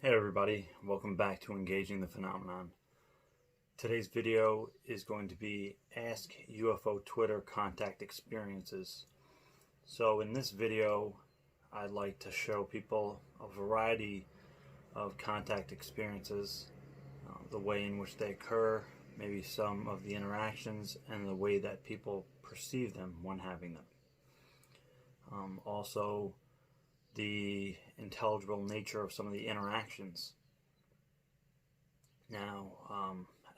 Hey everybody, welcome back to Engaging the Phenomenon. Today's video is going to be Ask UFO Twitter Contact Experiences. So in this video, I'd like to show people a variety of contact experiences, the way in which they occur, maybe some of the interactions, and the way that people perceive them when having them. Also, the intelligible nature of some of the interactions. Now,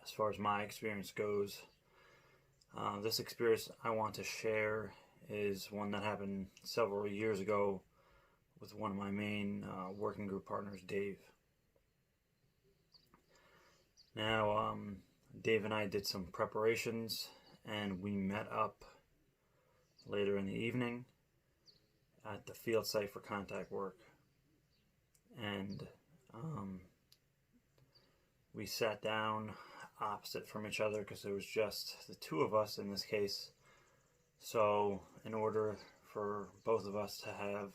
as far as my experience goes, this experience I want to share is one that happened several years ago with one of my main working group partners, Dave. Now, Dave and I did some preparations and we met up later in the evening at the field site for contact work, and we sat down opposite from each other because it was just the two of us in this case. So in order for both of us to have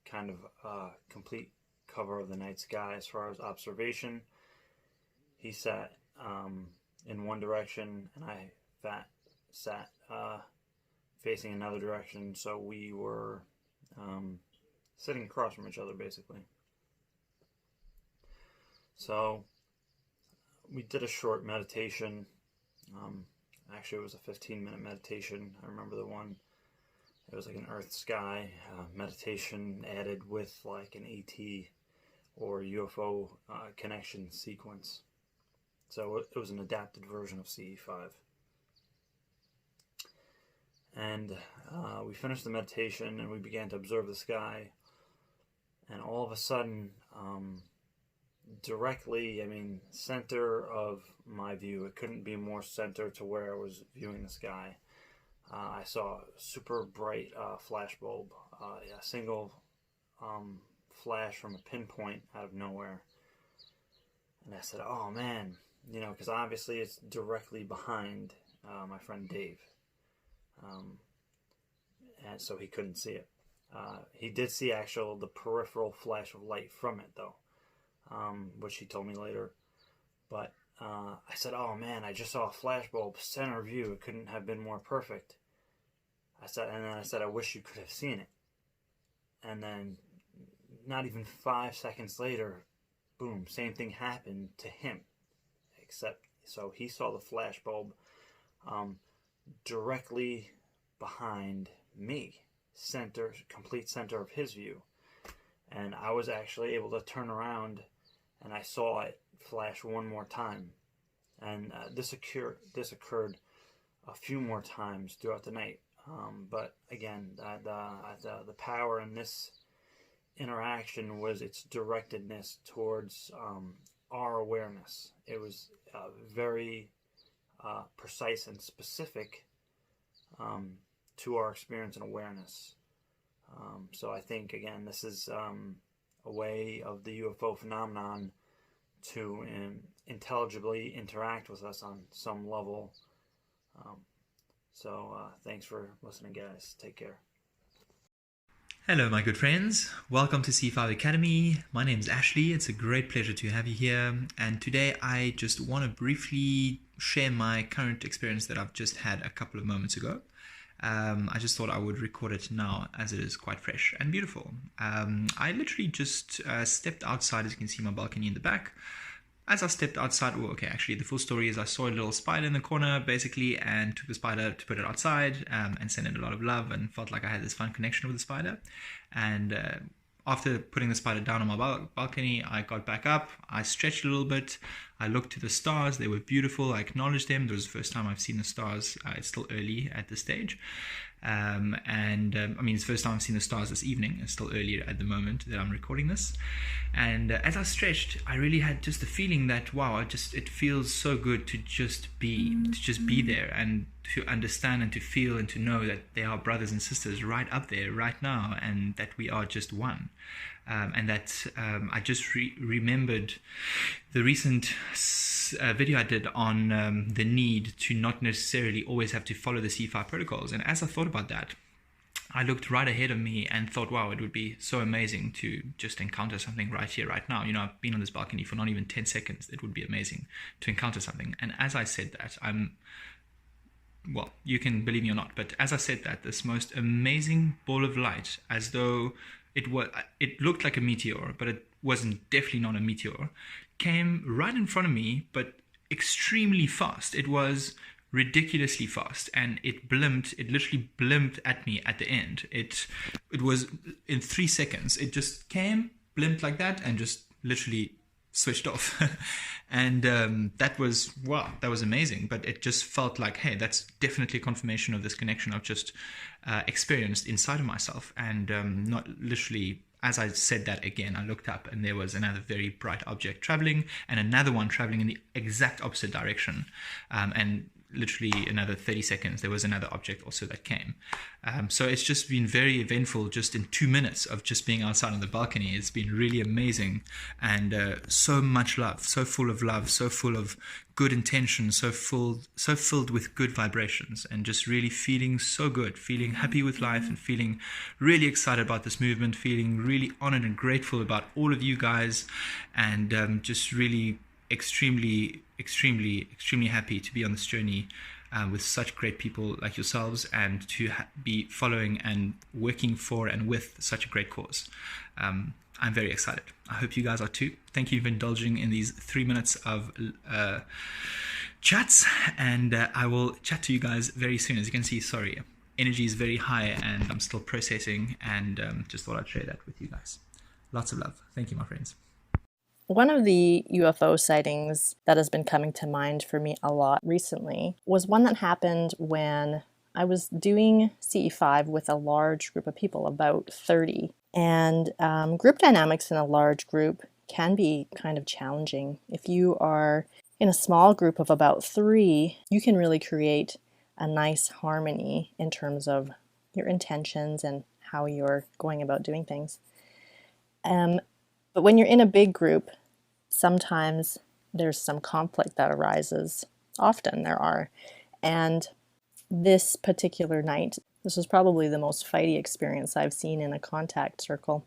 kind of a complete cover of the night sky as far as observation, he sat in one direction and I sat facing another direction, so we were sitting across from each other basically. So we did a short meditation. Actually it was a 15-minute meditation. I remember the one. It was like an earth sky meditation added with like an ET or UFO connection sequence. So it was an adapted version of CE5. And we finished the meditation and we began to observe the sky, and all of a sudden, directly, center of my view, it couldn't be more center to where I was viewing the sky, I saw a super bright flash bulb, a single flash from a pinpoint out of nowhere. And I said, oh man, because obviously it's directly behind my friend Dave. And so he couldn't see it. He did see the peripheral flash of light from it though, which he told me later. But I said, oh man, I just saw a flash bulb, center view, it couldn't have been more perfect. I said, I wish you could have seen it. And then not even 5 seconds later, boom, same thing happened to him. So he saw the flash bulb directly behind me, complete center of his view. And I was actually able to turn around and I saw it flash one more time. And this occurred a few more times throughout the night. But again, the power in this interaction was its directedness towards our awareness. It was very precise and specific to our experience and awareness. So I think, again, this is a way of the UFO phenomenon to intelligibly interact with us on some level. Thanks for listening, guys. Take care. Hello, my good friends. Welcome to C5 Academy. My name is Ashley. It's a great pleasure to have you here. And today I just want to briefly share my current experience that I've just had a couple of moments ago. I just thought I would record it now as it is quite fresh and beautiful. I literally just stepped outside. As you can see, my balcony in the back. As I stepped outside, the full story is I saw a little spider in the corner basically, and took the spider to put it outside and sent it a lot of love, and felt like I had this fun connection with the spider. And after putting the spider down on my balcony, I got back up, I stretched a little bit, I looked to the stars, they were beautiful, I acknowledged them. It was the first time I've seen the stars. It's still early at this stage. It's the first time I've seen the stars this evening. It's still early at the moment that I'm recording this. And as I stretched, I really had just the feeling that, wow, it feels so good to just be there, and to understand and to feel and to know that there are brothers and sisters right up there right now, and that we are just one. And that I just remembered the recent video I did on the need to not necessarily always have to follow the C5 protocols. And as I thought about that, I looked right ahead of me and thought, wow, it would be so amazing to just encounter something right here, right now. I've been on this balcony for not even 10 seconds. It would be amazing to encounter something. And as I said that, well, you can believe me or not, but as I said that, this most amazing ball of light, as though it looked like a meteor, but it wasn't, definitely not a meteor, came right in front of me, but extremely fast. It was ridiculously fast, and it literally blimped at me at the end. It was in 3 seconds. It just came, blimped like that, and just literally switched off. And that was, wow, that was amazing. But it just felt like, hey, that's definitely a confirmation of this connection I've just experienced inside of myself. And not literally, as I said that again, I looked up and there was another very bright object traveling, and another one traveling in the exact opposite direction. And literally another 30 seconds, there was another object also that came. So it's just been very eventful just in 2 minutes of just being outside on the balcony. It's been really amazing, and so much love, so full of love, so full of good intention, so filled with good vibrations, and just really feeling so good, feeling happy with life, and feeling really excited about this movement, feeling really honored and grateful about all of you guys, and just really extremely happy to be on this journey with such great people like yourselves, and to be following and working for and with such a great cause. I'm very excited. I hope you guys are too. Thank you for indulging in these 3 minutes of chats, and I will chat to you guys very soon. As you can see, sorry, energy is very high and I'm still processing, and just thought I'd share that with you guys. Lots of love. Thank you, my friends. One of the UFO sightings that has been coming to mind for me a lot recently was one that happened when I was doing CE5 with a large group of people, about 30. And group dynamics in a large group can be kind of challenging. If you are in a small group of about 3, you can really create a nice harmony in terms of your intentions and how you're going about doing things. But when you're in a big group, sometimes there's some conflict that arises. Often there are. And this particular night, this was probably the most fighty experience I've seen in a contact circle.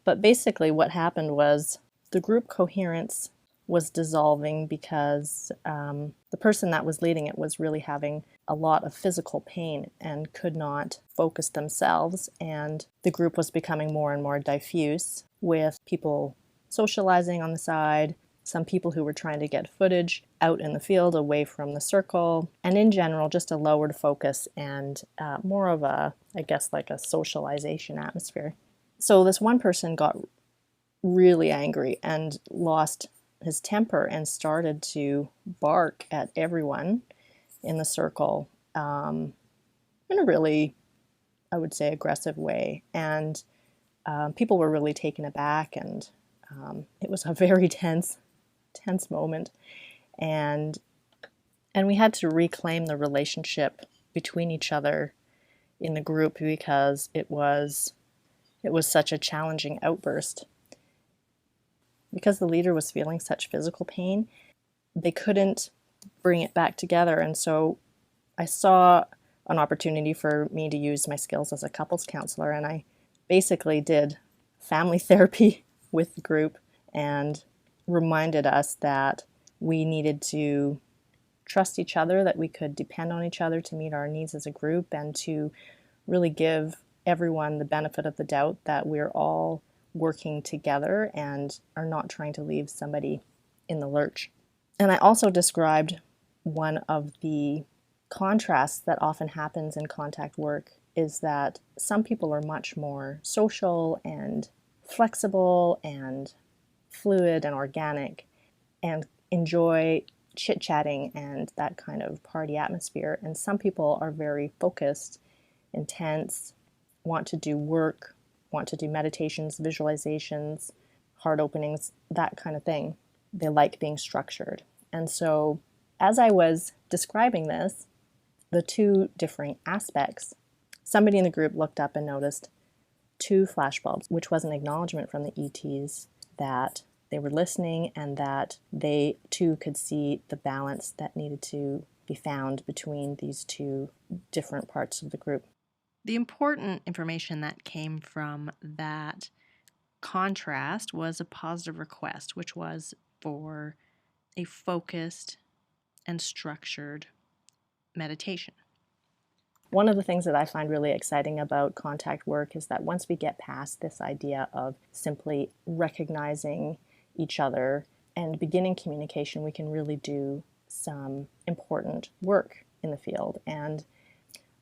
But basically what happened was the group coherence was dissolving because the person that was leading it was really having a lot of physical pain and could not focus themselves, and the group was becoming more and more diffuse, with people socializing on the side, some people who were trying to get footage out in the field away from the circle, and in general just a lowered focus and more of a, I guess, like a socialization atmosphere. So this one person got really angry and lost his temper and started to bark at everyone in the circle in a really, I would say, aggressive way. And people were really taken aback, and it was a very tense moment. And we had to reclaim the relationship between each other in the group because it was such a challenging outburst. Because the leader was feeling such physical pain, they couldn't bring it back together. And so I saw an opportunity for me to use my skills as a couples counselor, and I basically did family therapy with the group and reminded us that we needed to trust each other, that we could depend on each other to meet our needs as a group, and to really give everyone the benefit of the doubt that we're all working together and are not trying to leave somebody in the lurch. And I also described one of the contrasts that often happens in contact work is that some people are much more social and flexible and fluid and organic and enjoy chit-chatting and that kind of party atmosphere. And some people are very focused, intense, want to do work, want to do meditations, visualizations, heart openings, that kind of thing. They like being structured. And so as I was describing this, the two differing aspects, somebody in the group looked up and noticed 2 flashbulbs, which was an acknowledgement from the ETs that they were listening and that they too could see the balance that needed to be found between these 2 different parts of the group. The important information that came from that contrast was a positive request, which was for a focused and structured meditation. One of the things that I find really exciting about contact work is that once we get past this idea of simply recognizing each other and beginning communication, we can really do some important work in the field. And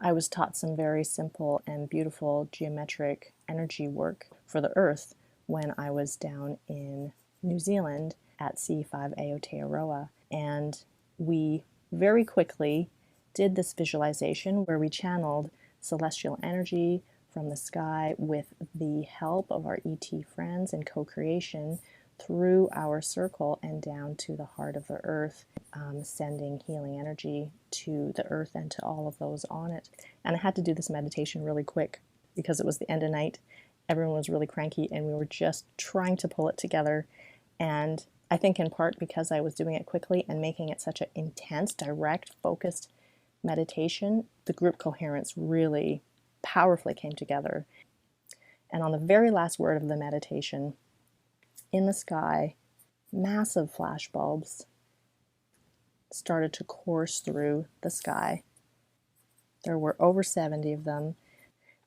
I was taught some very simple and beautiful geometric energy work for the earth when I was down in New Zealand at CE5 Aotearoa. And we very quickly did this visualization where we channeled celestial energy from the sky with the help of our ET friends and co-creation through our circle and down to the heart of the earth, sending healing energy to the earth and to all of those on it. And I had to do this meditation really quick because it was the end of night. Everyone was really cranky and we were just trying to pull it together. And I think in part because I was doing it quickly and making it such an intense, direct, focused meditation, the group coherence really powerfully came together. And on the very last word of the meditation, in the sky, massive flash bulbs started to course through the sky. There were over 70 of them.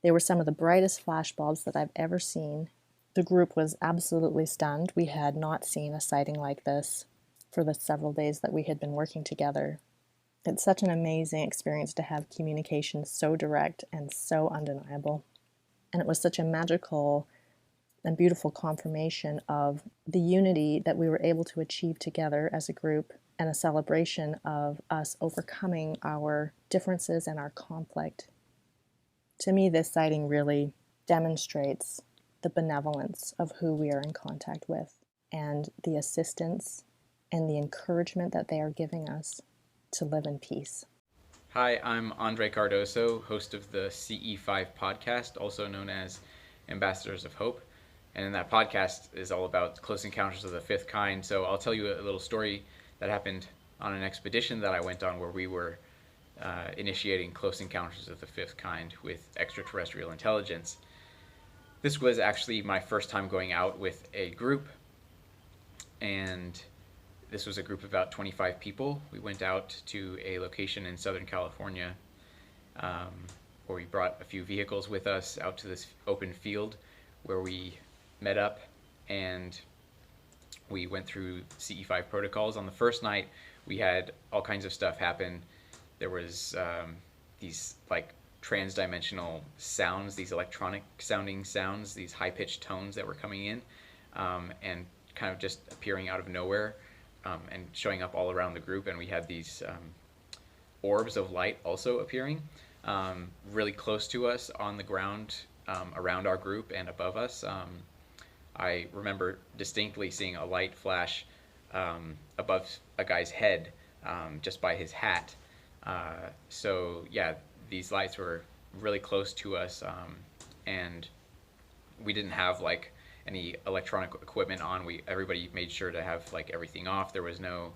They were some of the brightest flash bulbs that I've ever seen. The group was absolutely stunned. We had not seen a sighting like this for the several days that we had been working together. It's such an amazing experience to have communication so direct and so undeniable. And it was such a magical and beautiful confirmation of the unity that we were able to achieve together as a group, and a celebration of us overcoming our differences and our conflict. To me, this sighting really demonstrates the benevolence of who we are in contact with and the assistance and the encouragement that they are giving us to live in peace. Hi, I'm Andre Cardoso, host of the CE5 podcast, also known as Ambassadors of Hope. And that podcast is all about close encounters of the fifth kind. So I'll tell you a little story that happened on an expedition that I went on where we were initiating close encounters of the fifth kind with extraterrestrial intelligence. This was actually my first time going out with a group, and this was a group of about 25 people. We went out to a location in Southern California where we brought a few vehicles with us out to this open field where we met up and we went through CE5 protocols. On the first night, we had all kinds of stuff happen. There was these like trans-dimensional sounds, these electronic sounding sounds, these high-pitched tones that were coming in and kind of just appearing out of nowhere and showing up all around the group. And we had these orbs of light also appearing really close to us on the ground around our group and above us. I remember distinctly seeing a light flash above a guy's head just by his hat. So yeah, these lights were really close to us, and we didn't have like any electronic equipment on. Everybody made sure to have like everything off. There was no,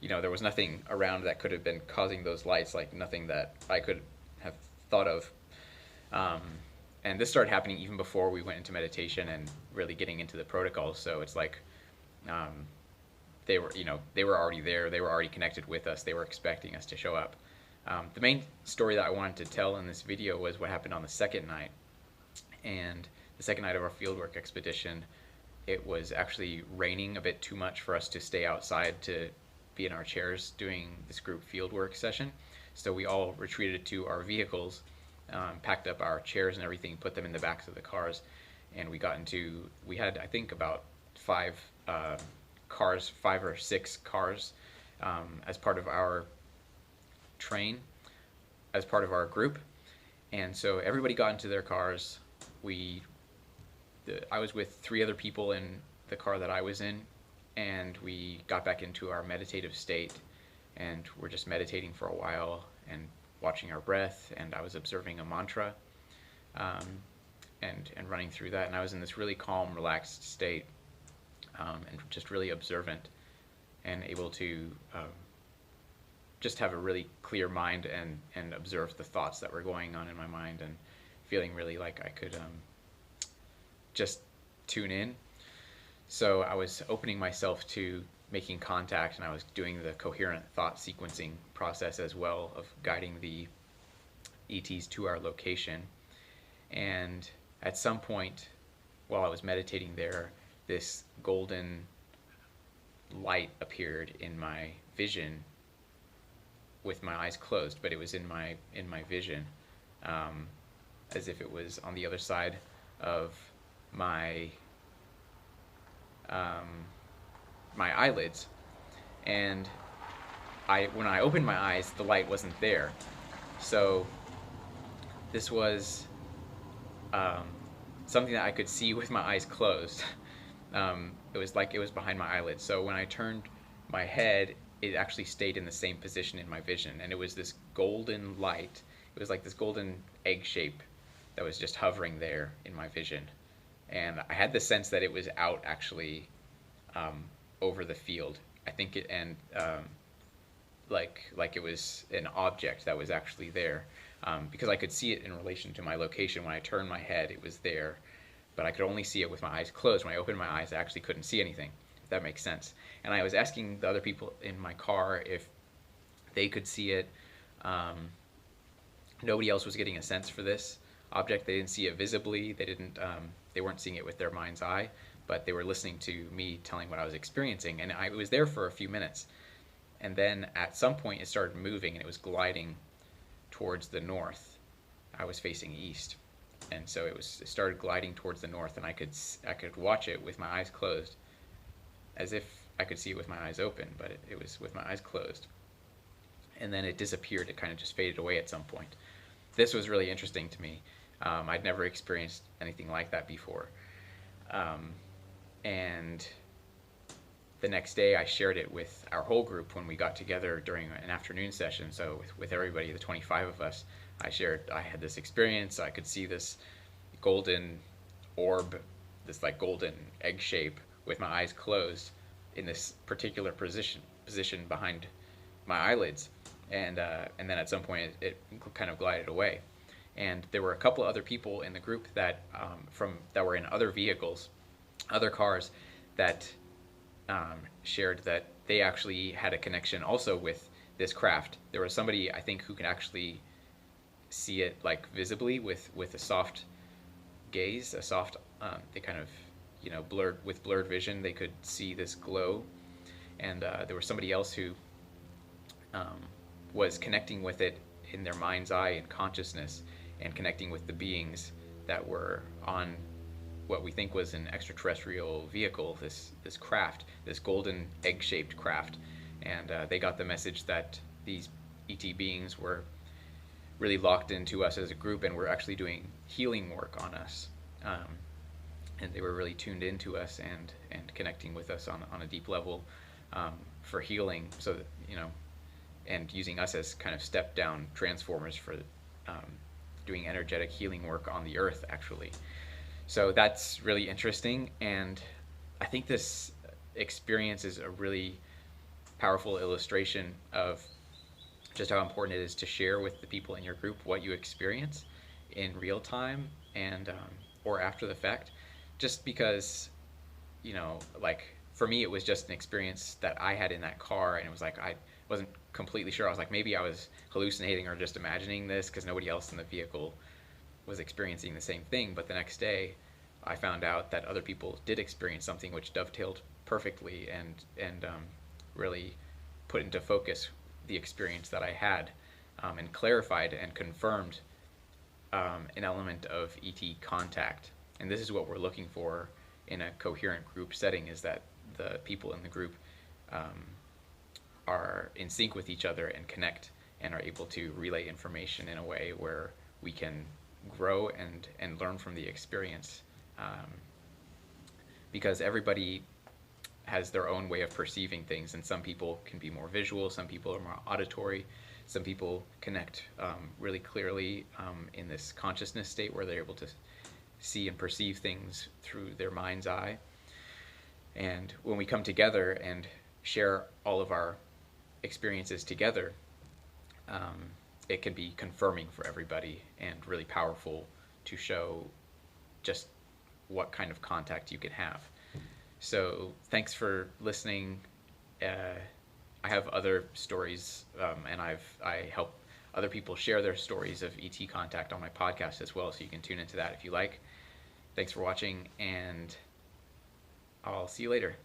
there was nothing around that could have been causing those lights, like nothing that I could have thought of. And this started happening even before we went into meditation and really getting into the protocols. So it's like they were already there. They were already connected with us. They were expecting us to show up. The main story that I wanted to tell in this video was what happened on the second night. And the second night of our fieldwork expedition, it was actually raining a bit too much for us to stay outside to be in our chairs doing this group fieldwork session. So we all retreated to our vehicles, packed up our chairs and everything, put them in the backs of the cars, and we had I think about 5 or 6 cars as part of our train, as part of our group. And so everybody got into their cars. I was with 3 other people in the car that I was in, and we got back into our meditative state, and we're just meditating for a while and watching our breath, and I was observing a mantra and running through that, and I was in this really calm, relaxed state and just really observant and able to just have a really clear mind and observe the thoughts that were going on in my mind, feeling really like I could just tune in. So I was opening myself to making contact, and I was doing the coherent thought sequencing process as well of guiding the ETs to our location. And at some point while I was meditating there, this golden light appeared in my vision with my eyes closed, but it was in my vision, as if it was on the other side of my my eyelids. And when I opened my eyes, the light wasn't there. So this was something that I could see with my eyes closed. It was like it was behind my eyelids. So when I turned my head, it actually stayed in the same position in my vision. And it was this golden light. It was like this golden egg shape that was just hovering there in my vision. And I had the sense that it was out actually over the field. I think it, and like it was an object that was actually there, because I could see it in relation to my location. When I turned my head, it was there, but I could only see it with my eyes closed. When I opened my eyes, I actually couldn't see anything, if that makes sense. And I was asking the other people in my car if they could see it. Nobody else was getting a sense for this object. They didn't see it visibly. They weren't seeing it with their mind's eye, but they were listening to me telling what I was experiencing. And I was there for a few minutes. And then at some point it started moving, and it was gliding towards the north. I was facing east. And so it started gliding towards the north, and I could watch it with my eyes closed, as if I could see it with my eyes open, but it was with my eyes closed. And then it disappeared. It kind of just faded away at some point. This was really interesting to me. I'd never experienced anything like that before. And the next day I shared it with our whole group when we got together during an afternoon session. So with everybody, the 25 of us, I had this experience. I could see this golden orb, this like golden egg shape with my eyes closed in this particular position behind my eyelids. And then at some point it kind of glided away. And there were a couple other people in the group that were in other vehicles, other cars, that shared that they actually had a connection also with this craft. There was somebody, I think, who could actually see it like visibly with a soft gaze, they kind of, blurred vision, they could see this glow. And there was somebody else who was connecting with it in their mind's eye and consciousness, and connecting with the beings that were on what we think was an extraterrestrial vehicle, this craft, this golden egg-shaped craft. And they got the message that these ET beings were really locked into us as a group, and were actually doing healing work on us. And they were really tuned into us and connecting with us on a deep level for healing, so that, and using us as kind of step-down transformers for doing energetic healing work on the earth, actually. So that's really interesting, and I think this experience is a really powerful illustration of just how important it is to share with the people in your group what you experience in real time and or after the fact. Just because, like for me, it was just an experience that I had in that car, and it was like I wasn't completely sure. I was like, maybe I was hallucinating or just imagining this, because nobody else in the vehicle was experiencing the same thing. But the next day I found out that other people did experience something which dovetailed perfectly and really put into focus the experience that I had, and clarified and confirmed an element of ET contact. And this is what we're looking for in a coherent group setting, is that the people in the group are in sync with each other and connect, and are able to relay information in a way where we can grow and learn from the experience, because everybody has their own way of perceiving things, and some people can be more visual, some people are more auditory, some people connect really clearly in this consciousness state where they're able to see and perceive things through their mind's eye. And when we come together and share all of our experiences together, it can be confirming for everybody and really powerful to show just what kind of contact you could have. So thanks for listening. I have other stories, and I help other people share their stories of ET contact on my podcast as well, so you can tune into that if you like. Thanks for watching, and I'll see you later.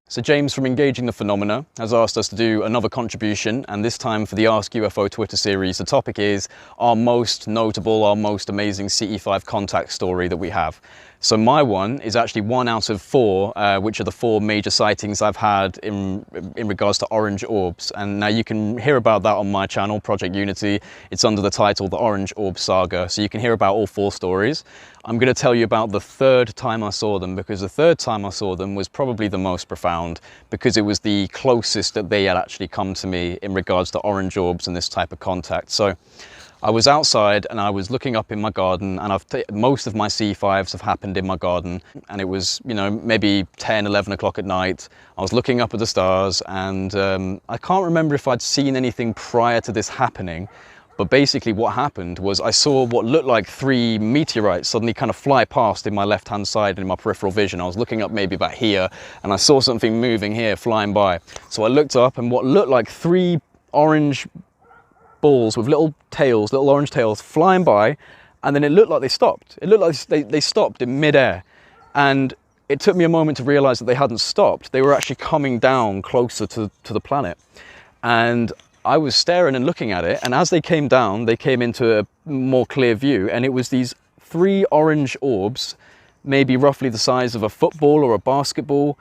So James from Engaging the Phenomena has asked us to do another contribution, and this time for the Ask UFO Twitter series, the topic is our most notable, our most amazing CE5 contact story that we have. So my one is actually 1 out of 4, which are the 4 major sightings I've had in regards to orange orbs. And now you can hear about that on my channel, Project Unity. It's under the title The Orange Orb Saga. So you can hear about all 4 stories. I'm going to tell you about the 3rd time I saw them, because the 3rd time I saw them was probably the most profound, because it was the closest that they had actually come to me in regards to orange orbs and this type of contact. So I was outside and I was looking up in my garden, and most of my C5s have happened in my garden, and it was, you know, maybe 10, 11 o'clock at night. I was looking up at the stars, and I can't remember if I'd seen anything prior to this happening, but basically what happened was I saw what looked like 3 meteorites suddenly kind of fly past in my left-hand side in my peripheral vision. I was looking up maybe about here, and I saw something moving here, flying by. So I looked up, and what looked like 3 orange balls with little tails, little orange tails flying by, and then it looked like they stopped. It looked like they stopped in midair, and it took me a moment to realize that they hadn't stopped. They were actually coming down closer to the planet, and I was staring and looking at it, and as they came down, they came into a more clear view, and it was these 3 orange orbs, maybe roughly the size of a football or a basketball.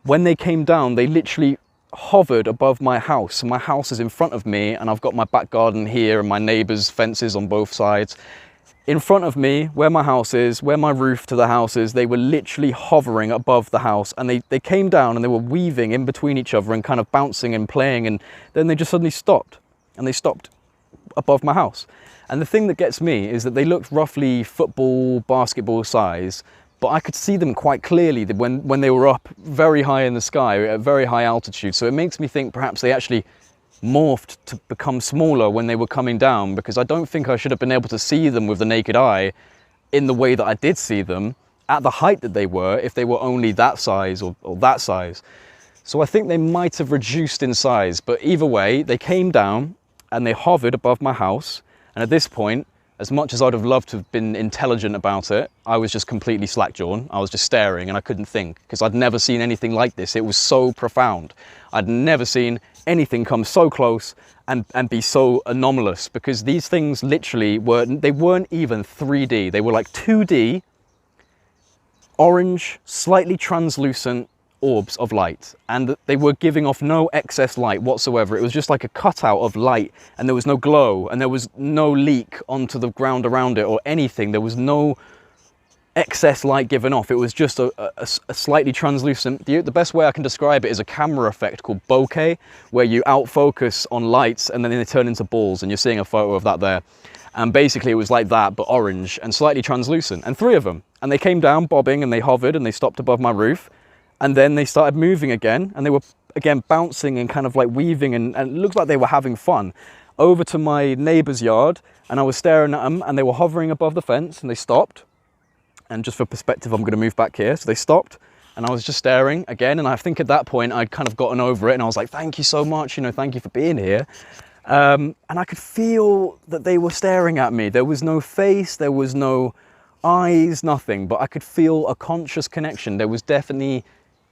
When they came down, they literally hovered above my house. So my house is in front of me, and I've got my back garden here and my neighbours' fences on both sides. In front of me, where my house is, where my roof to the house is, they were literally hovering above the house, and they came down and they were weaving in between each other and kind of bouncing and playing, and then they just suddenly stopped, and they stopped above my house. And the thing that gets me is that they looked roughly football, basketball size, but I could see them quite clearly when they were up very high in the sky at very high altitude. So it makes me think perhaps they actually morphed to become smaller when they were coming down, because I don't think I should have been able to see them with the naked eye in the way that I did see them at the height that they were, if they were only that size or that size. So I think they might have reduced in size, but either way, they came down and they hovered above my house. And at this point, as much as I'd have loved to have been intelligent about it, I was just completely slack-jawed. I was just staring and I couldn't think, because I'd never seen anything like this. It was so profound. I'd never seen anything come so close and be so anomalous, because these things literally they weren't even 3D. They were like 2D, orange, slightly translucent orbs of light, and they were giving off no excess light whatsoever. It was just like a cutout of light, and there was no glow, and there was no leak onto the ground around it or anything. There was no excess light given off. It was just a slightly translucent. The best way I can describe it is a camera effect called bokeh, where you outfocus on lights and then they turn into balls, and you're seeing a photo of that there. And basically it was like that, but orange and slightly translucent, and 3 of them. And they came down bobbing, and they hovered, and they stopped above my roof. And then they started moving again, and they were again bouncing and kind of like weaving, and it looked like they were having fun, over to my neighbour's yard. And I was staring at them, and they were hovering above the fence, and they stopped. And just for perspective, I'm going to move back here. So they stopped, and I was just staring again. And I think at that point I'd kind of gotten over it, and I was like, thank you so much, you know, thank you for being here. And I could feel that they were staring at me. There was no face, there was no eyes, nothing, but I could feel a conscious connection. There was definitely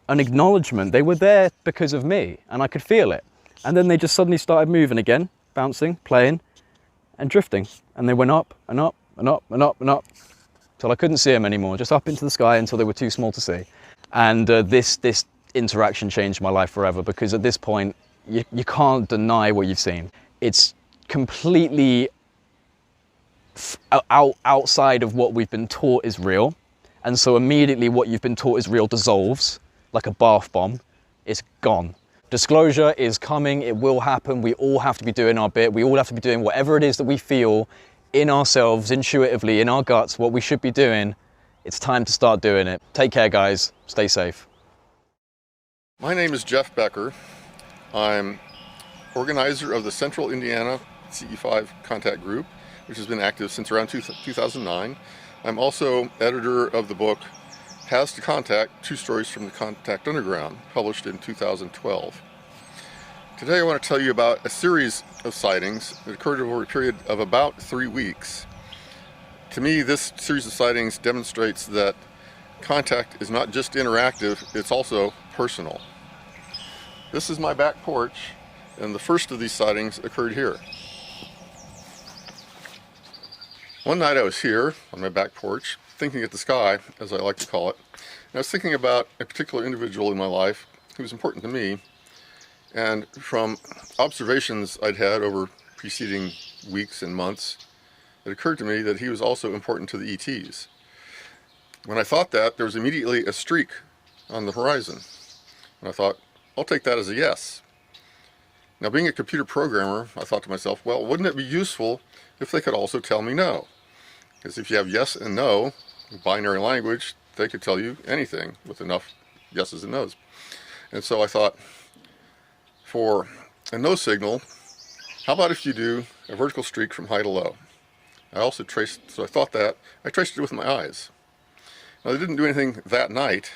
an acknowledgement. They were there because of me, and I could feel it. And then they just suddenly started moving again, bouncing, playing, and drifting. And they went up and up and up and up and up till I couldn't see them anymore, just up into the sky until they were too small to see. And this interaction changed my life forever, because at this point, you can't deny what you've seen. It's completely outside of what we've been taught is real. And so immediately what you've been taught is real dissolves like a bath bomb. It's gone. Disclosure is coming. It will happen. We all have to be doing our bit. We all have to be doing whatever it is that we feel in ourselves, intuitively, in our guts, what we should be doing. It's time to start doing it. Take care, guys. Stay safe. My name is Jeff Becker. I'm organizer of the Central Indiana CE5 contact group, which has been active since around 2009. I'm also editor of the book Has to Contact, Two Stories from the Contact Underground, published in 2012. Today I want to tell you about a series of sightings that occurred over a period of about 3 weeks. To me, this series of sightings demonstrates that contact is not just interactive, it's also personal. This is my back porch, and the first of these sightings occurred here. One night I was here on my back porch, thinking at the sky, as I like to call it, and I was thinking about a particular individual in my life who was important to me, and from observations I'd had over preceding weeks and months, it occurred to me that he was also important to the ETs. When I thought that, there was immediately a streak on the horizon, and I thought, I'll take that as a yes. Now, being a computer programmer, I thought to myself, well, wouldn't it be useful if they could also tell me no? Because if you have yes and no, in binary language, they could tell you anything with enough yeses and nos. And so I thought, for a no signal, how about if you do a vertical streak from high to low? I traced it with my eyes. Now, they didn't do anything that night,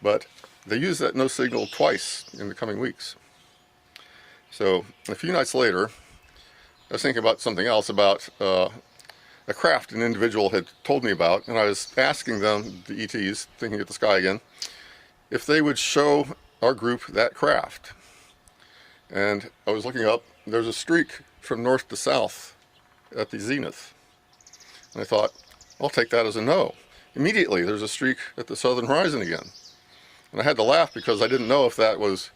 but they used that no signal twice in the coming weeks. So a few nights later, I was thinking about something else, about a craft an individual had told me about, and I was asking them, the ETs, thinking at the sky again, if they would show our group that craft. And I was looking up, there's a streak from north to south at the zenith. And I thought, I'll take that as a no. Immediately, there's a streak at the southern horizon again. And I had to laugh because I didn't know if that was,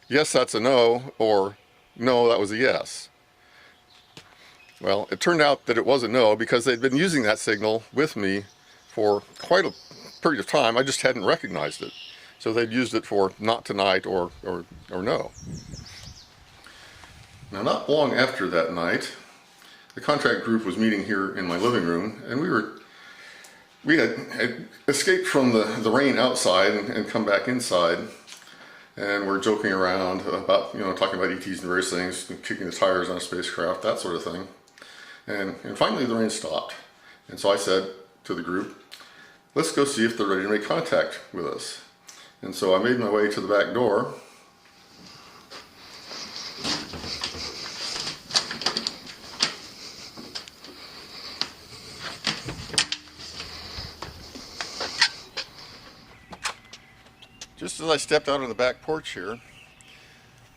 yes, that's a no, or no, that was a yes. Well, it turned out that it was a no because they'd been using that signal with me for quite a period of time. I just hadn't recognized it. So they'd used it for not tonight or no. Now, not long after that night, the contact group was meeting here in my living room, and we had escaped from the rain outside and come back inside, and we're joking around about, talking about ETs and various things, kicking the tires on a spacecraft, that sort of thing. And finally the rain stopped, and so I said to the group, let's go see if they're ready to make contact with us. And so I made my way to the back door. Just as I stepped out on the back porch here,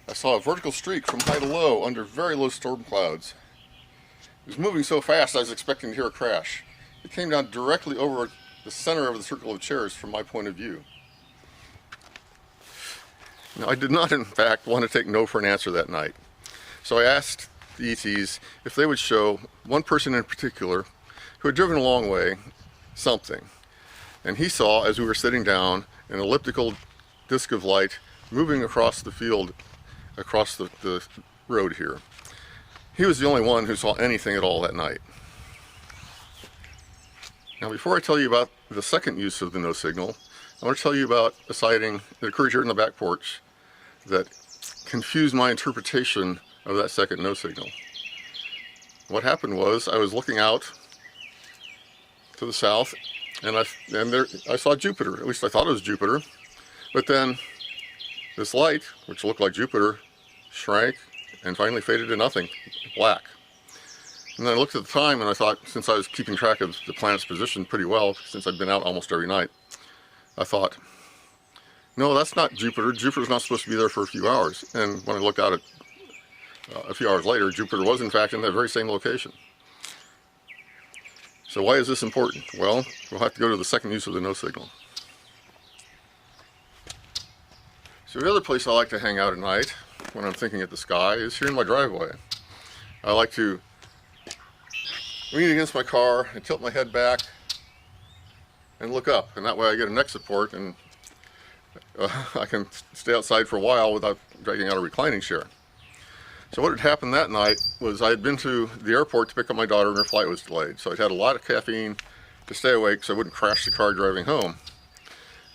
I saw a vertical streak from high to low under very low storm clouds. It was moving so fast I was expecting to hear a crash. It came down directly over the center of the circle of chairs from my point of view. Now, I did not, in fact, want to take no for an answer that night. So I asked the ETs if they would show one person in particular who had driven a long way something. And he saw, as we were sitting down, an elliptical disk of light moving across the field, across the road here. He was the only one who saw anything at all that night. Now, before I tell you about the second use of the no signal, I want to tell you about a sighting that occurred here in the back porch that confused my interpretation of that second no signal. What happened was, I was looking out to the south, and I saw Jupiter. At least I thought it was Jupiter. But then this light, which looked like Jupiter, shrank and finally faded to nothing, black. And then I looked at the time and I thought, since I was keeping track of the planet's position pretty well, since I'd been out almost every night, I thought, no, that's not Jupiter. Jupiter's not supposed to be there for a few hours. And when I looked out at a few hours later, Jupiter was in fact in that very same location. So why is this important? Well, we'll have to go to the second use of the no signal. So the other place I like to hang out at night when I'm thinking at the sky is here in my driveway. I like to lean against my car and tilt my head back and look up, and that way I get a neck support and I can stay outside for a while without dragging out a reclining chair. So what had happened that night was I had been to the airport to pick up my daughter and her flight was delayed. So I'd had a lot of caffeine to stay awake so I wouldn't crash the car driving home.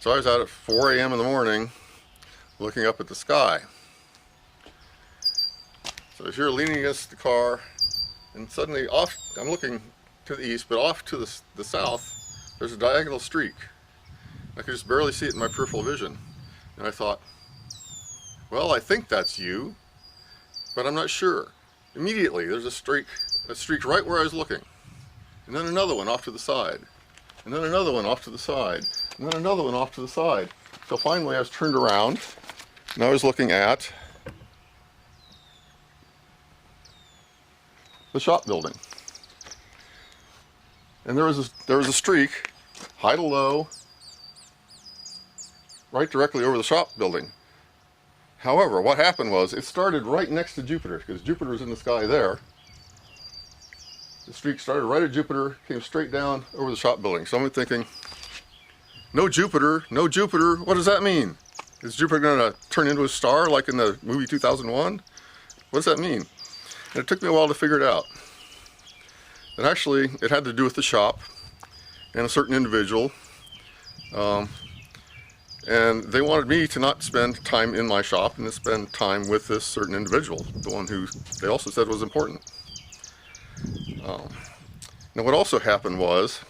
So I was out at 4 a.m. in the morning looking up at the sky. So as you're leaning against the car and suddenly off, I'm looking to the east, but off to the south, there's a diagonal streak. I could just barely see it in my peripheral vision. And I thought, well, I think that's you, but I'm not sure. Immediately, there's a streak right where I was looking. And then another one off to the side. And then another one off to the side. And then another one off to the side. So finally I was turned around, and I was looking at the shop building. And there was a streak, high to low, right directly over the shop building. However, what happened was it started right next to Jupiter, because Jupiter's in the sky there. The streak started right at Jupiter, came straight down over the shop building. So I'm thinking, no Jupiter, no Jupiter, what does that mean? Is Jupiter going to turn into a star like in the movie 2001? What does that mean? And it took me a while to figure it out. And actually, it had to do with the shop and a certain individual. And they wanted me to not spend time in my shop and to spend time with this certain individual, the one who they also said was important. Now what also happened was,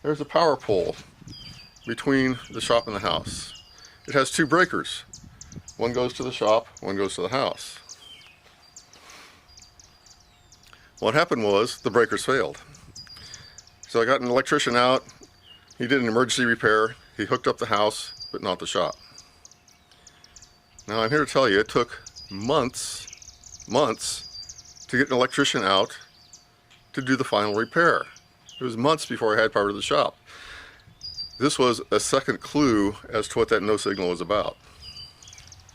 there's a power pole between the shop and the house. It has two breakers. One goes to the shop, one goes to the house. What happened was, the breakers failed. So I got an electrician out, he did an emergency repair, he hooked up the house, but not the shop. Now I'm here to tell you, it took months to get an electrician out to do the final repair. It was months before I had power to the shop. This was a second clue as to what that no signal was about.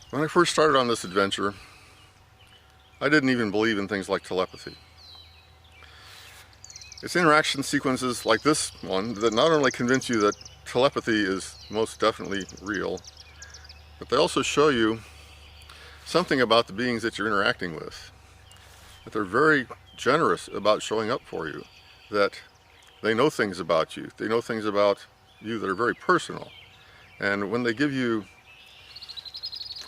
When I first started on this adventure, I didn't even believe in things like telepathy. It's interaction sequences like this one that not only convince you that telepathy is most definitely real, but they also show you something about the beings that you're interacting with. That they're very generous about showing up for you, that they know things about you, they know things about you that are very personal. And when they give you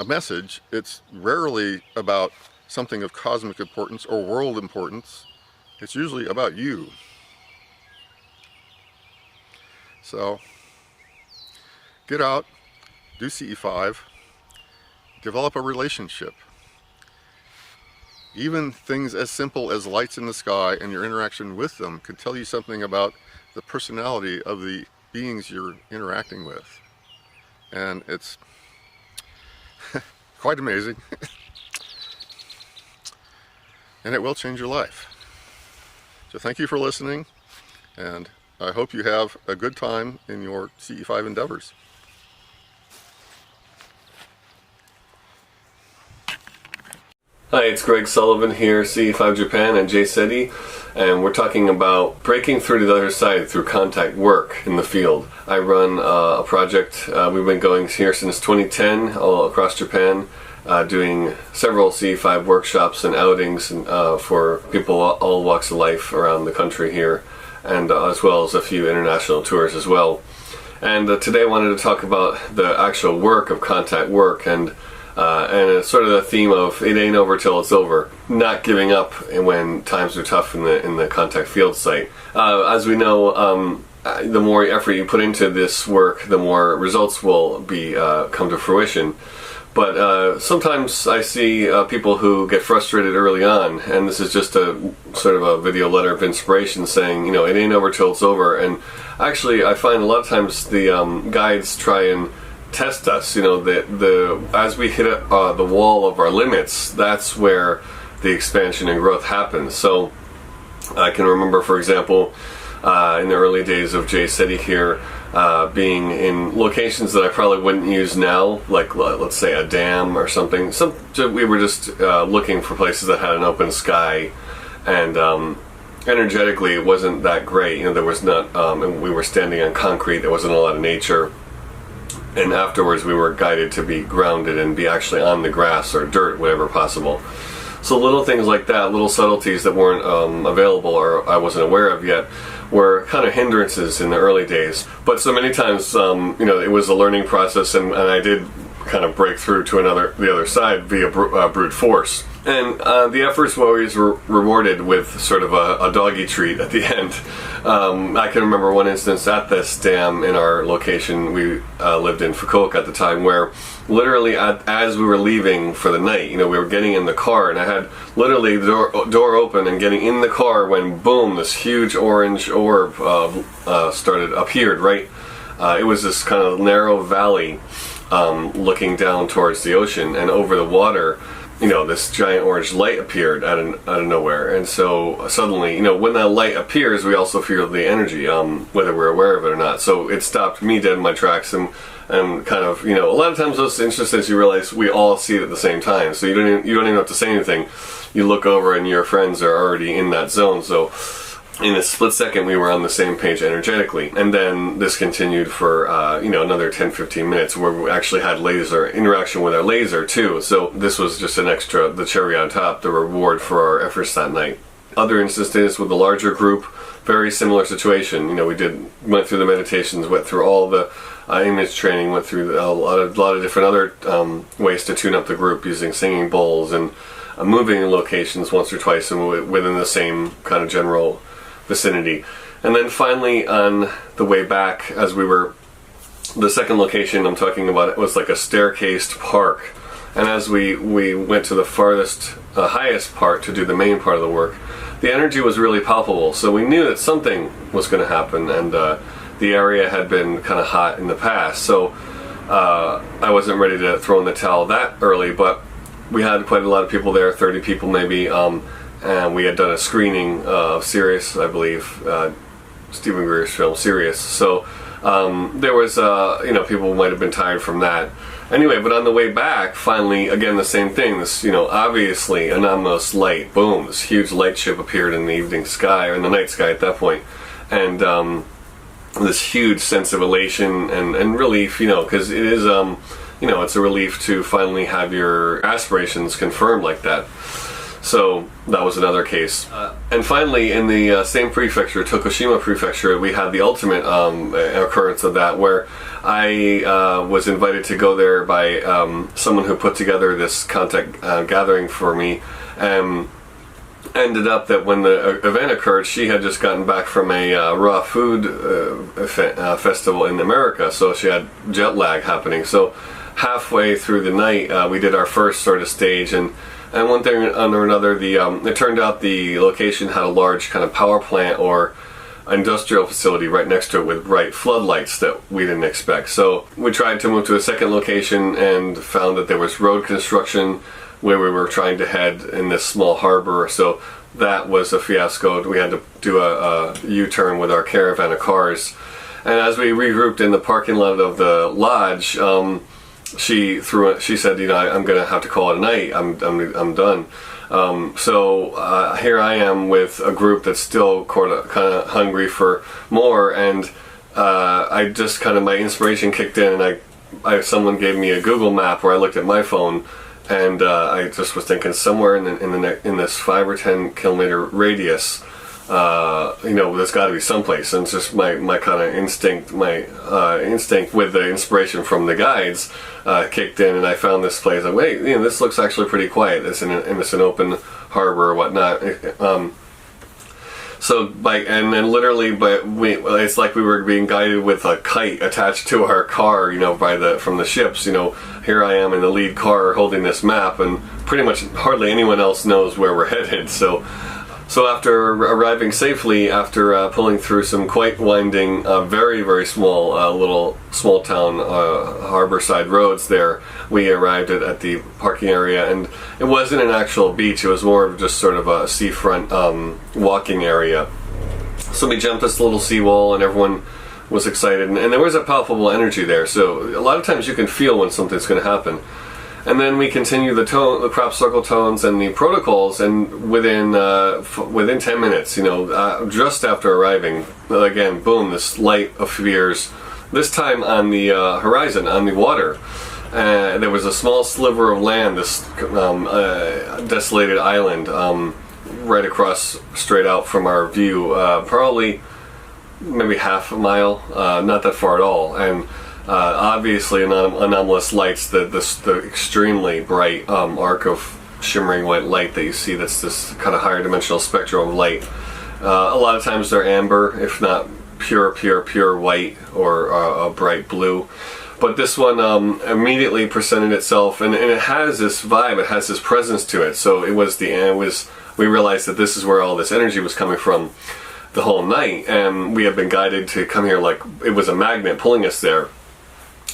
a message, it's rarely about something of cosmic importance or world importance. It's usually about you. So, get out, do CE5, develop a relationship. Even things as simple as lights in the sky and your interaction with them can tell you something about the personality of the beings you're interacting with. And it's quite amazing. And it will change your life. So thank you for listening, and I hope you have a good time in your CE5 endeavors. Hi, it's Greg Sullivan here, CE5 Japan and Jay Seti, and we're talking about breaking through to the other side through contact work in the field. I run a project, we've been going here since 2010 all across Japan, doing several CE5 workshops and outings for people all walks of life around the country here, and as well as a few international tours as well. And today I wanted to talk about the actual work of contact work, and it's sort of the theme of it ain't over till it's over, not giving up when times are tough in the contact field site. As we know, the more effort you put into this work, the more results will be come to fruition. But sometimes I see people who get frustrated early on, and this is just a sort of a video letter of inspiration saying, you know, it ain't over till it's over. And actually I find a lot of times the guides try and test us, you know, as we hit the wall of our limits, that's where the expansion and growth happens. So I can remember, for example, in the early days of Jay Seti here, being in locations that I probably wouldn't use now, like let's say a dam or something. We were just looking for places that had an open sky, and energetically it wasn't that great. You know, there was not, and we were standing on concrete, there wasn't a lot of nature. And afterwards we were guided to be grounded and be actually on the grass or dirt, whatever possible. So little things like that, little subtleties that weren't available or I wasn't aware of yet, were kind of hindrances in the early days. But so many times, you know, it was a learning process, and I did kind of break through to the other side via brute force. And the efforts were always rewarded with sort of a doggy treat at the end. I can remember one instance at this dam in our location. We lived in Fukuoka at the time, where literally as we were leaving for the night, we were getting in the car, and I had literally the door open and getting in the car when boom, this huge orange orb appeared right. It was this kind of narrow valley looking down towards the ocean, and over the water, this giant orange light appeared out of nowhere. And so suddenly, when that light appears, we also feel the energy, whether we're aware of it or not. So it stopped me dead in my tracks, and kind of, a lot of times those instances you realize we all see it at the same time. So you don't even have to say anything. You look over and your friends are already in that zone. So in a split second, we were on the same page energetically. And then this continued for, another 10-15 minutes, where we actually had laser interaction with our laser too. So this was just the cherry on top, the reward for our efforts that night. Other instances with the larger group, very similar situation. Went through the meditations, went through all the image training, went through a lot of different other ways to tune up the group, using singing bowls and moving locations once or twice and within the same kind of general vicinity. And then finally, on the way back, the second location I'm talking about, it was like a staircased park. And as we went to the farthest, highest part to do the main part of the work, the energy was really palpable. So we knew that something was going to happen, and the area had been kind of hot in the past. So I wasn't ready to throw in the towel that early, but we had quite a lot of people there, 30 people maybe, and we had done a screening of Sirius, I believe, Stephen Greer's film Sirius. So there was, people might have been tired from that. Anyway, but on the way back, finally, again, the same thing. This, obviously anomalous light. Boom! This huge light ship appeared in the evening sky, or in the night sky at that point, and this huge sense of elation and relief. Because it is, it's a relief to finally have your aspirations confirmed like that. So that was another case. And finally, in the same prefecture, Tokushima Prefecture, we had the ultimate occurrence of that, where I was invited to go there by someone who put together this contact gathering for me. Ended up that when the event occurred, she had just gotten back from a raw food festival in America, so she had jet lag happening. So halfway through the night, we did our first sort of stage, and one thing or another, it turned out the location had a large kind of power plant or industrial facility right next to it with bright floodlights that we didn't expect. So we tried to move to a second location and found that there was road construction where we were trying to head in this small harbor. So that was a fiasco. We had to do a U-turn with our caravan of cars. And as we regrouped in the parking lot of the lodge, she said, I'm going to have to call it a night. I'm done. So here I am with a group that's still kind of hungry for more, and I just kind of, my inspiration kicked in, and someone gave me a Google map where I looked at my phone, and I just was thinking somewhere in this 5 or 10 kilometer radius, there's got to be someplace. And it's just my kind of instinct, instinct with the inspiration from the guides kicked in, and I found this place. Like, wait, this looks actually pretty quiet. It's an open harbor or whatnot. It's like we were being guided with a kite attached to our car, from the ships. Here I am in the lead car holding this map, and pretty much hardly anyone else knows where we're headed. So after arriving safely, after pulling through some quite winding, very, very small, small town harborside roads there, we arrived at the parking area, and it wasn't an actual beach. It was more of just sort of a seafront walking area. So we jumped this little seawall, and everyone was excited, and there was a palpable energy there. So a lot of times you can feel when something's going to happen. And then we continue the crop circle tones and the protocols, and within 10 minutes, just after arriving, again, boom, this light appears, this time on the horizon, on the water. There was a small sliver of land, this desolated island, right across, straight out from our view, probably maybe half a mile, not that far at all. And Obviously anomalous lights, the extremely bright arc of shimmering white light that you see, that's this kind of higher dimensional spectrum of light. A lot of times they're amber, if not pure white or a bright blue. But this one immediately presented itself, and it has this vibe, it has this presence to it. So we realized that this is where all this energy was coming from the whole night, and we had been guided to come here like it was a magnet pulling us there.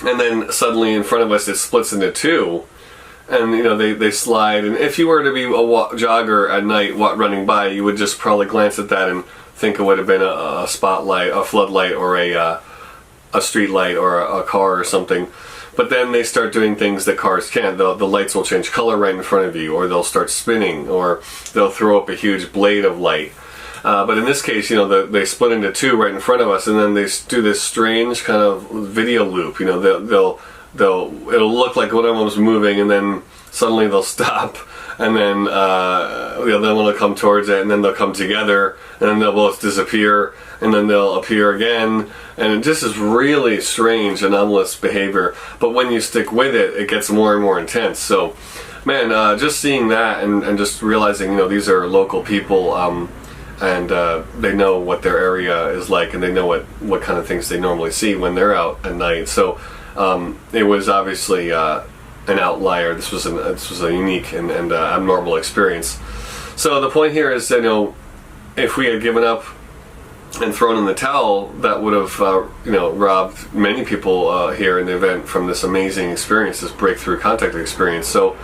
And then suddenly in front of us it splits into two, and they slide. And if you were to be a jogger at night running by, you would just probably glance at that and think it would have been a spotlight, a floodlight, or a street light, or a car or something. But then they start doing things that cars can't. The lights will change color right in front of you, or they'll start spinning, or they'll throw up a huge blade of light. But in this case, they split into two right in front of us, and then they do this strange kind of video loop. It'll look like one of them's moving, and then suddenly they'll stop, and then they'll come towards it, and then they'll come together, and then they'll both disappear, and then they'll appear again, and it just is really strange, anomalous behavior. But when you stick with it, it gets more and more intense. So, man, just seeing that and just realizing, these are local people. And they know what their area is like, and they know what kind of things they normally see when they're out at night. So it was obviously an outlier. This was a unique and abnormal experience. So the point here is that if we had given up and thrown in the towel, that would have robbed many people here in the event from this amazing experience, this breakthrough contact experience. So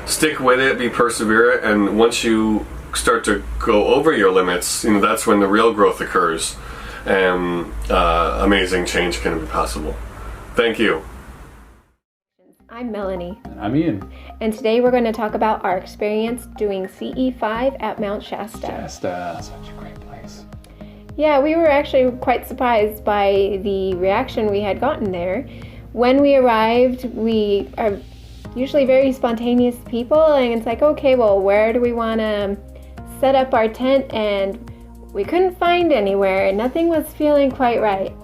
stick with it, be perseverant, and once you start to go over your limits, that's when the real growth occurs, and amazing change can be possible. Thank you. I'm Melanie. And I'm Ian. And today we're going to talk about our experience doing CE5 at Mount Shasta. Such a great place. Yeah, we were actually quite surprised by the reaction we had gotten there. When we arrived, we are usually very spontaneous people, and it's like, okay, well, where do we want to set up our tent? And we couldn't find anywhere. Nothing was feeling quite right.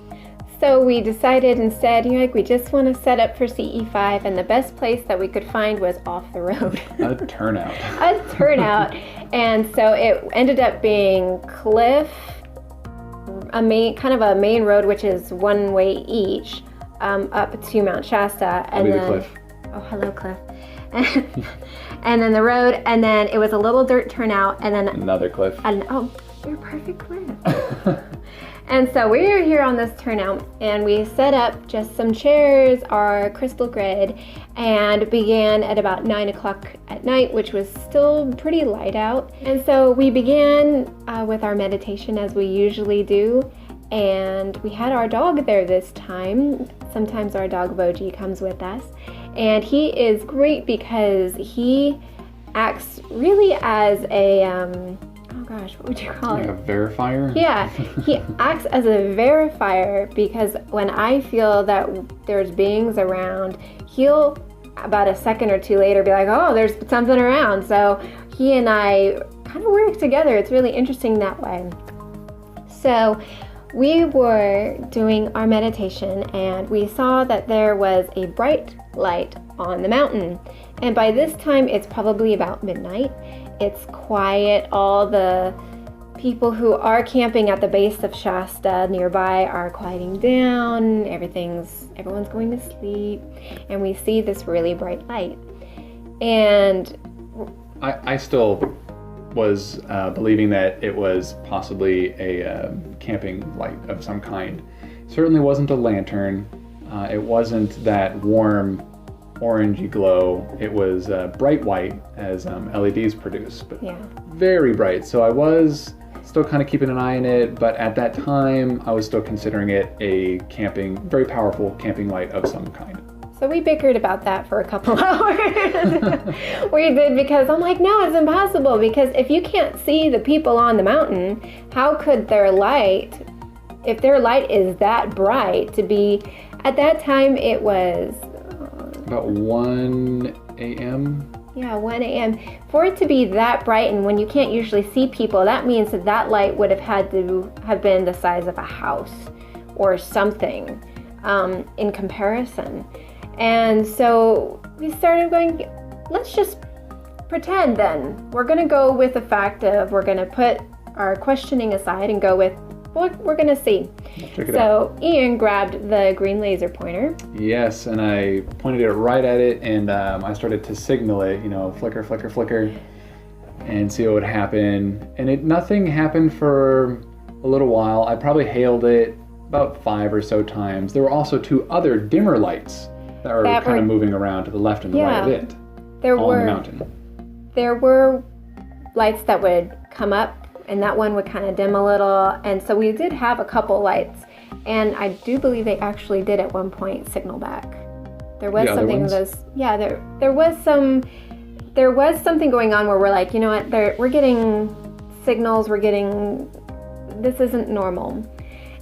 So we decided instead, we just want to set up for CE5, and the best place that we could find was off the road. A turnout. And so it ended up being cliff, a main road, which is one way each, up to Mount Shasta. I'll be the cliff. Oh, hello, Cliff. And then the road, and then it was a little dirt turnout, and then another cliff. Oh, you're perfect, Cliff. And so we were here on this turnout, and we set up just some chairs, our crystal grid, and began at about 9 o'clock at night, which was still pretty light out. And so we began with our meditation as we usually do, and we had our dog there this time. Sometimes our dog Boji comes with us, and he is great because he acts really as a what would you call it? A verifier? Yeah, he acts as a verifier, because when I feel that there's beings around, he'll about a second or two later be like, oh, there's something around. So he and I kind of work together. It's really interesting that way. So we were doing our meditation, and we saw that there was a bright light on the mountain. And by this time, it's probably about midnight. It's quiet. All the people who are camping at the base of Shasta nearby are quieting down. Everyone's going to sleep. And we see this really bright light. And I still was believing that it was possibly a camping light of some kind. Certainly wasn't a lantern. It wasn't that warm orangey glow. It was bright white, as LEDs produce, but yeah, very bright. So I was still kind of keeping an eye on it, but at that time I was still considering it a very powerful camping light of some kind. So we bickered about that for a couple hours. We did, because I'm like, no, it's impossible, because if you can't see the people on the mountain, how could their light, if their light is that bright, to be, at that time it was about 1 a.m. Yeah, 1 a.m. For it to be that bright, and when you can't usually see people, that means that light would have had to have been the size of a house or something. in comparison. And so we started going, let's just pretend then. We're going to go with the fact of, we're going to put our questioning aside and go with what we're going to see. Check it So out. Ian grabbed the green laser pointer. Yes, and I pointed it right at it, and I started to signal it, flicker, flicker, flicker, and see what would happen. And nothing happened for a little while. I probably hailed it about 5 or so times. There were also 2 other dimmer lights that were kind of moving around to the left and the right of it. On the mountain. There were lights that would come up, and that one would kind of dim a little. And so we did have a couple lights, and I do believe they actually did at one point signal back. There was something there was something going on where we're like, you know what, we're getting signals, this isn't normal.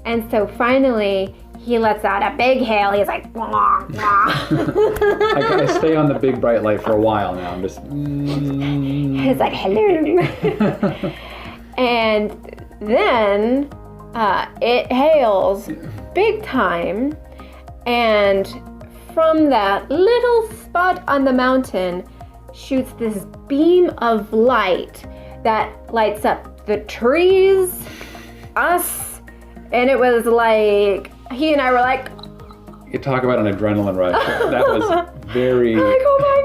And so finally he lets out a big hail. He's like, wah, wah. I stay on the big bright light for a while now. I'm just. He's like, hello. And then it hails big time. And from that little spot on the mountain shoots this beam of light that lights up the trees, us, and it was like, he and I were like, You talk about an adrenaline rush. That was very, like, oh my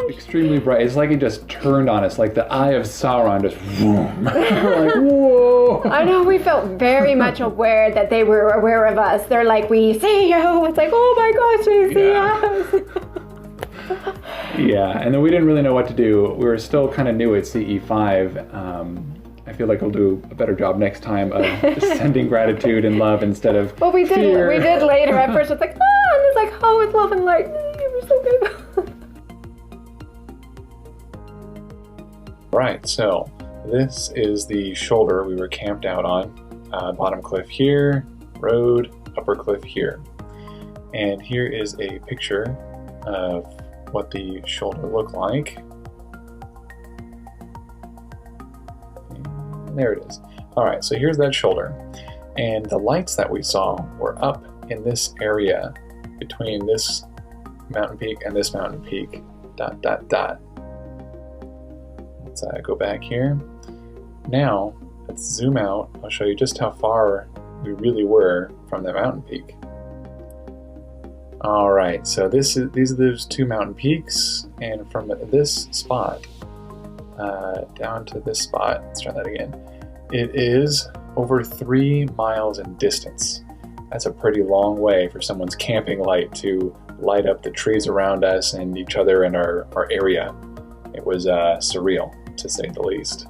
gosh, extremely bright. It's like it just turned on us, like the eye of Sauron just boom. We're like, whoa. I know, we felt very much aware that they were aware of us. They're like, we see you. It's like, oh my gosh, they see us. Yeah, and then we didn't really know what to do. We were still kind of new at CE5. I feel like I'll do a better job next time of sending gratitude and love instead of Well, we did. fear. We did later. At first, it's like, ah, and it's like, oh, it's love and light. We're so good. Right, so this is the shoulder we were camped out on. Bottom cliff here, road, upper cliff here. And here is a picture of what the shoulder looked like. And there it is. Alright, so here's that shoulder. And the lights that we saw were up in this area between this mountain peak and this mountain peak. ... Let's go back here. Now, let's zoom out. I'll show you just how far we really were from the mountain peak. Alright, so these are those two mountain peaks, and from this spot down to this spot, let's try that again, it is over 3 miles in distance. That's a pretty long way for someone's camping light to light up the trees around us and each other in our area. It was surreal, to say the least.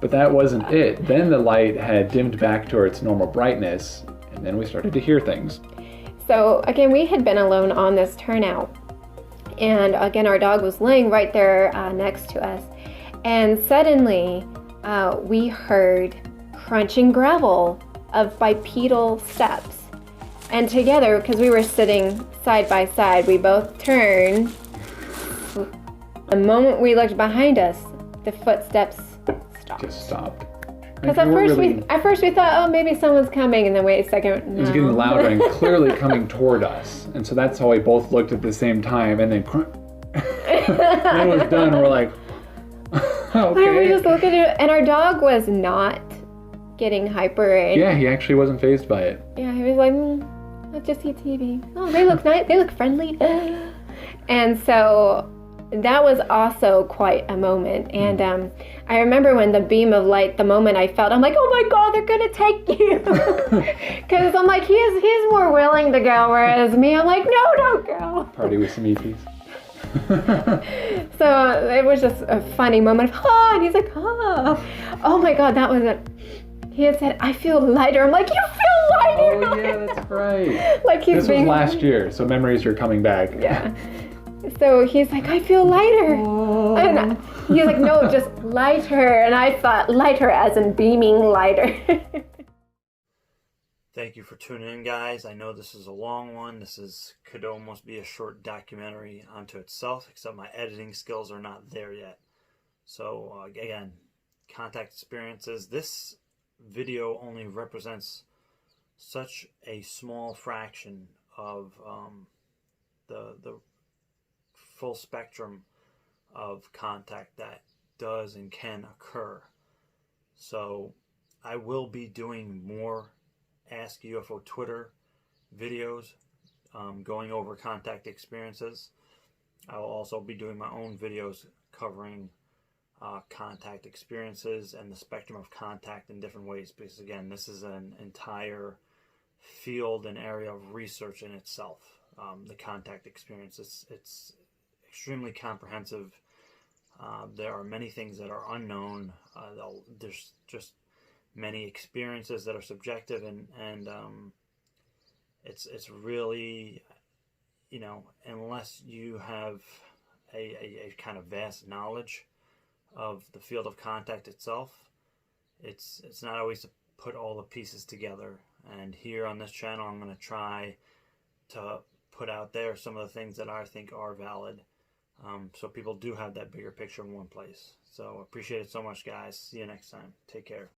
But that wasn't it. Then the light had dimmed back to its normal brightness, and then we started to hear things. So again, we had been alone on this turnout, and again, our dog was laying right there next to us, and suddenly we heard crunching gravel of bipedal steps, and together, because we were sitting side by side, we both turned. The moment we looked behind us, the footsteps stopped. Just stopped. Because at first we thought, oh, maybe someone's coming, and then wait a second, no. It was getting louder and clearly coming toward us. And so that's how we both looked at the same time, and then it was done, and we're like, okay. And we just looked at it, and our dog was not getting hyper. Yeah, he actually wasn't fazed by it. Yeah, he was like, let's just see TV. Oh, they look nice, they look friendly. And so that was also quite a moment. And I remember when the beam of light, the moment I felt, I'm like, oh my God, they're gonna take you. Because I'm like, he's more willing to go, whereas me, I'm like, no, don't go. Party with some EPs. So it was just a funny moment of, and he's like, oh my God, that was it. He had said, I feel lighter. I'm like, you feel lighter. Oh yeah, that's right. Like this was last year, so memories are coming back. Yeah. So he's like, I feel lighter. And he's like, no, just lighter. And I thought lighter as in beaming lighter. Thank you for tuning in, guys. I know this is a long one. Could almost be a short documentary unto itself, except my editing skills are not there yet. So again, contact experiences. This video only represents such a small fraction of the full spectrum of contact that does and can occur. So I will be doing more Ask UFO Twitter videos, going over contact experiences. I will also be doing my own videos covering contact experiences and the spectrum of contact in different ways, because again, this is an entire field and area of research in itself. The contact experience, it's extremely comprehensive. There are many things that are unknown. There's just many experiences that are subjective, and it's really, unless you have a kind of vast knowledge of the field of contact itself, it's not always to put all the pieces together. And here on this channel, I'm going to try to put out there some of the things that I think are valid, so people do have that bigger picture in one place. So appreciate it so much, guys. See you next time. Take care.